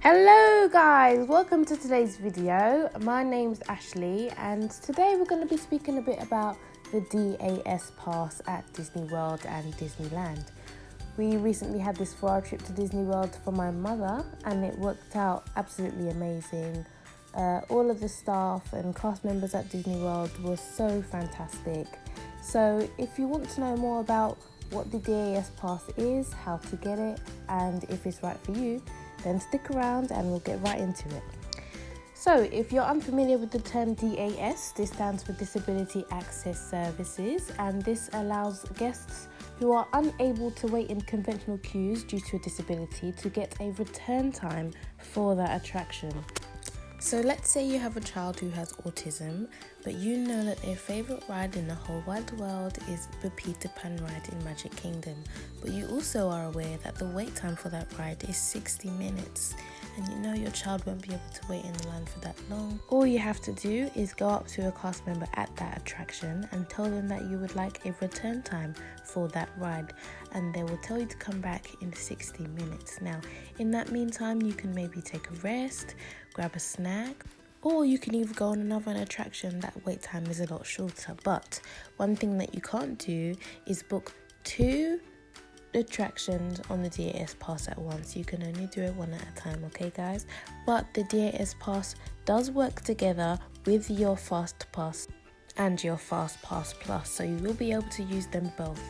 Hello guys, welcome to today's video. My name's Ashley and today we're going to be speaking a bit about the DAS pass at Disney World and Disneyland. We recently had this 4-hour trip to Disney World for my mother and it worked out absolutely amazing. All of the staff and cast members at Disney World were so fantastic. So if you want to know more about what the DAS pass is, how to get it and if it's right for you, then stick around and we'll get right into it. So if you're unfamiliar with the term DAS, this stands for Disability Access Services, and this allows guests who are unable to wait in conventional queues due to a disability to get a return time for that attraction. So let's say you have a child who has autism, but you know that their favourite ride in the whole wide world is the Peter Pan ride in Magic Kingdom, but you also are aware that the wait time for that ride is 60 minutes, and you know your child won't be able to wait in the line for that long. All you have to do is go up to a cast member at that attraction and tell them that you would like a return time for that ride, and they will tell you to come back in 60 minutes. Now, in that meantime, you can maybe take a rest, grab a snack, or you can even go on another attraction that wait time is a lot shorter. But one thing that you can't do is book 2 attractions on the DAS pass at once. You can only do it one at a time, okay guys? But the DAS pass does work together with your Fast Pass and your Fast Pass Plus, so you will be able to use them both.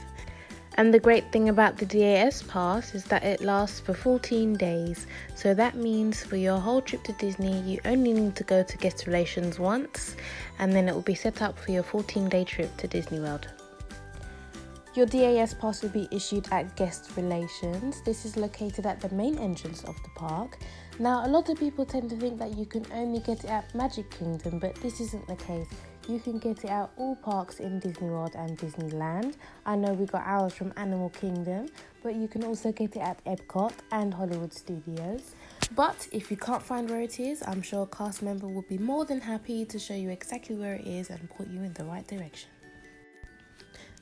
And the great thing about the DAS pass is that it lasts for 14 days. So that means for your whole trip to Disney, you only need to go to guest relations once, and then it will be set up for your 14-day trip to Disney World. Your DAS pass will be issued at guest relations. This is located at the main entrance of the park. Now, a lot of people tend to think that you can only get it at Magic Kingdom, but this isn't the case. You can get it at all parks in Disney World and Disneyland. I know we got ours from Animal Kingdom, but you can also get it at Epcot and Hollywood Studios. But if you can't find where it is, I'm sure a cast member will be more than happy to show you exactly where it is and point you in the right direction.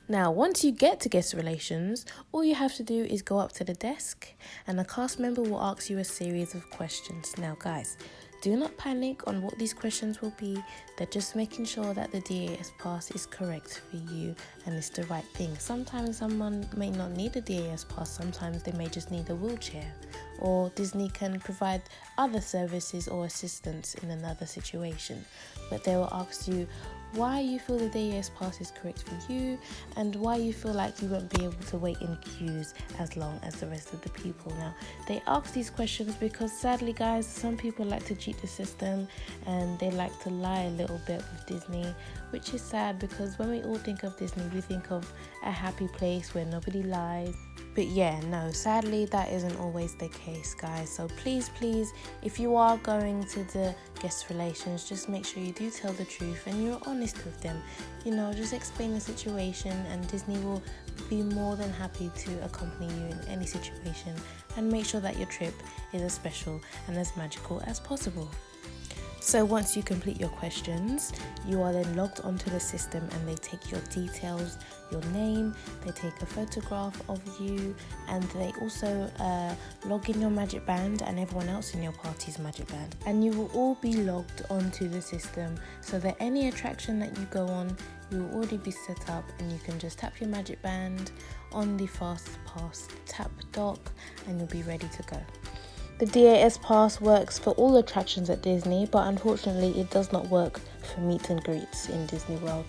Now, once you get to guest relations, all you have to do is go up to the desk and a cast member will ask you a series of questions. Now, guys, do not panic on what these questions will be. They're just making sure that the DAS pass is correct for you and it's the right thing. Sometimes someone may not need a DAS pass, sometimes they may just need a wheelchair, or Disney can provide other services or assistance in another situation. But they will ask you why you feel the DAS pass is correct for you and why you feel like you won't be able to wait in queues as long as the rest of the people. Now, they ask these questions because sadly guys, some people like to cheat the system and they like to lie a little bit with Disney, which is sad because when we all think of Disney, we think of a happy place where nobody lies. But yeah, no, sadly that isn't always the case, guys. So please, if you are going to the guest relations, just make sure you do tell the truth and you're honest with them. You know, just explain the situation and Disney will be more than happy to accompany you in any situation and make sure that your trip is as special and as magical as possible. So once you complete your questions, you are then logged onto the system and they take your details, your name, they take a photograph of you, and they also log in your magic band and everyone else in your party's magic band. And you will all be logged onto the system so that any attraction that you go on, you will already be set up and you can just tap your magic band on the Fast Pass tap dock and you'll be ready to go. The DAS pass works for all attractions at Disney, but unfortunately it does not work for meet and greets in Disney World.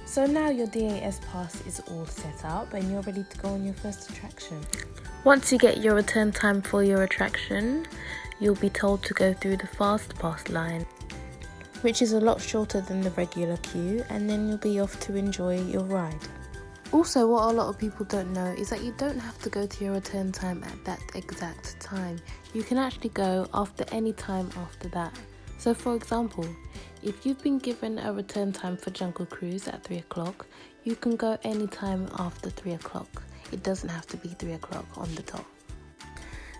So now your DAS pass is all set up and you're ready to go on your first attraction. Once you get your return time for your attraction, you'll be told to go through the Fast Pass line, which is a lot shorter than the regular queue, and then you'll be off to enjoy your ride. Also, what a lot of people don't know is that you don't have to go to your return time at that exact time. You can actually go after any time after that. So for example, if you've been given a return time for Jungle Cruise at 3 o'clock, you can go any time after 3 o'clock. It doesn't have to be 3 o'clock on the dot.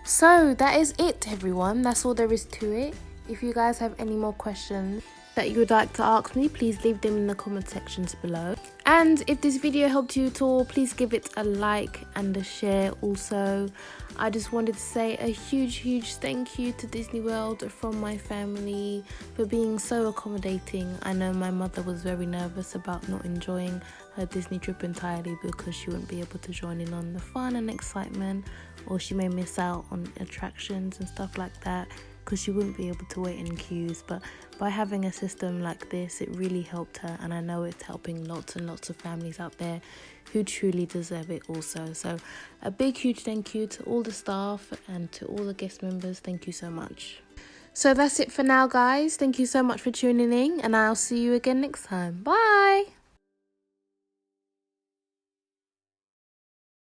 So that is it, everyone. That's all there is to it. If you guys have any more questions that you would like to ask me, please leave them in the comment sections below. And if this video helped you at all, please give it a like and a share. Also, I just wanted to say a huge thank you to Disney World from my family for being so accommodating. I know my mother was very nervous about not enjoying her Disney trip entirely because she wouldn't be able to join in on the fun and excitement, or she may miss out on attractions and stuff like that because she wouldn't be able to wait in queues. But by having a system like this, it really helped her, and I know it's helping lots and lots of families out there who truly deserve it also. So a big huge thank you to all the staff and to all the guest members. Thank you so much. So that's it for now, guys. Thank you so much for tuning in, and I'll see you again next time. Bye.